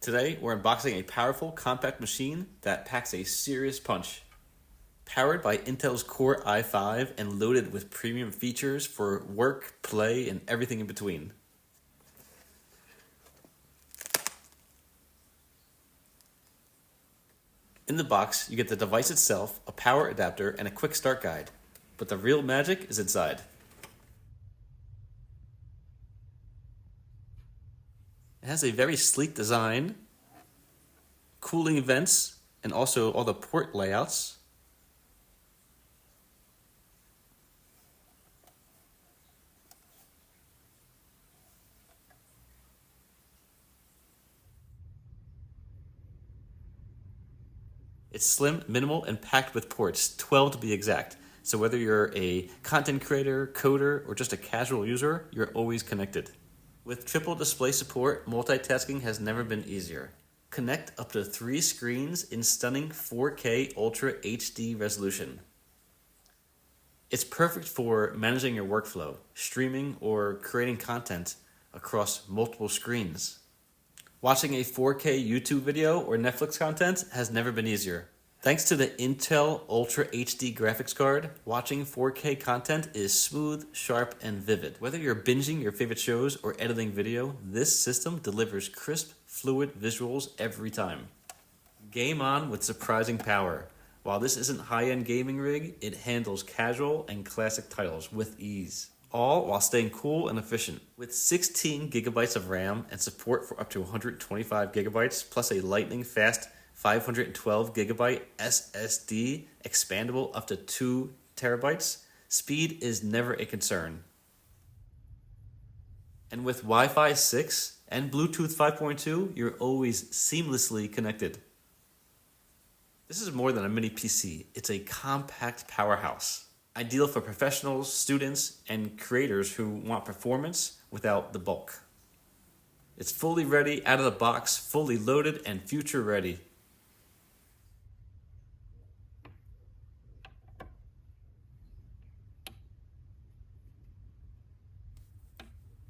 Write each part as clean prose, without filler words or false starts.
Today, we're unboxing a powerful, compact machine that packs a serious punch. Powered by Intel's Core i5 and loaded with premium features for work, play, and everything in between. In the box, you get the device itself, a power adapter, and a quick start guide. But the real magic is inside. It has a very sleek design, cooling vents, and also all the port layouts. It's slim, minimal, and packed with ports, 12 to be exact. So whether you're a content creator, coder, or just a casual user, you're always connected. With triple display support, multitasking has never been easier. Connect up to 3 screens in stunning 4K Ultra HD resolution. It's perfect for managing your workflow, streaming, or creating content across multiple screens. Watching a 4K YouTube video or Netflix content has never been easier. Thanks to the Intel Ultra HD graphics card, watching 4K content is smooth, sharp, and vivid. Whether you're binging your favorite shows or editing video, this system delivers crisp, fluid visuals every time. Game on with surprising power. While this isn't high-end gaming rig, it handles casual and classic titles with ease. All while staying cool and efficient. With 16 gigabytes of RAM and support for up to 125 gigabytes, plus a lightning-fast 512 gigabyte SSD, expandable up to 2 terabytes, speed is never a concern. And with Wi-Fi 6 and Bluetooth 5.2, you're always seamlessly connected. This is more than a mini PC, it's a compact powerhouse. Ideal for professionals, students, and creators who want performance without the bulk. It's fully ready, out of the box, fully loaded, and future ready.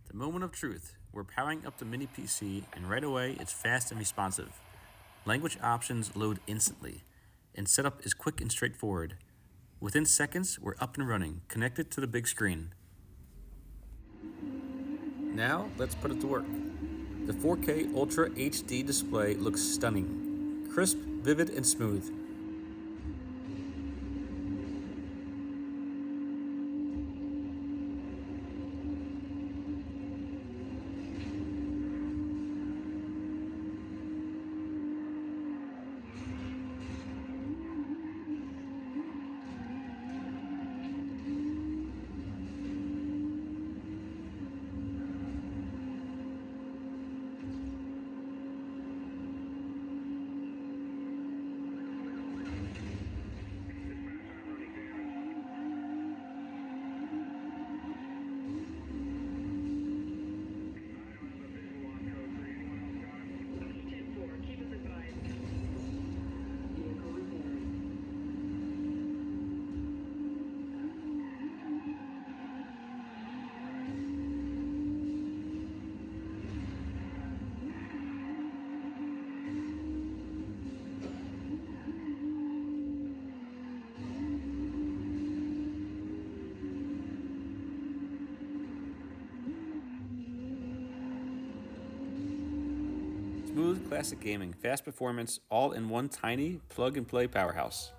The moment of truth. We're powering up the mini PC, and right away it's fast and responsive. Language options load instantly, and setup is quick and straightforward. Within seconds, we're up and running, connected to the big screen. Now, let's put it to work. The 4K Ultra HD display looks stunning, crisp, vivid, and smooth. Smooth, classic gaming, fast performance, all in one tiny plug-and-play powerhouse.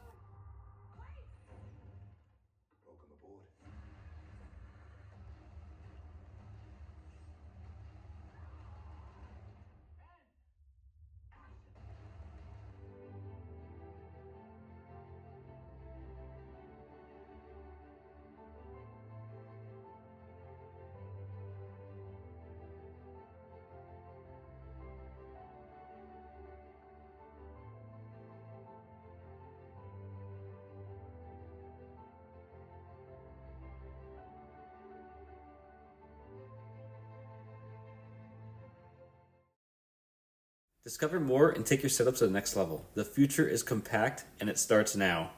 Discover more and take your setup to the next level. The future is compact and it starts now.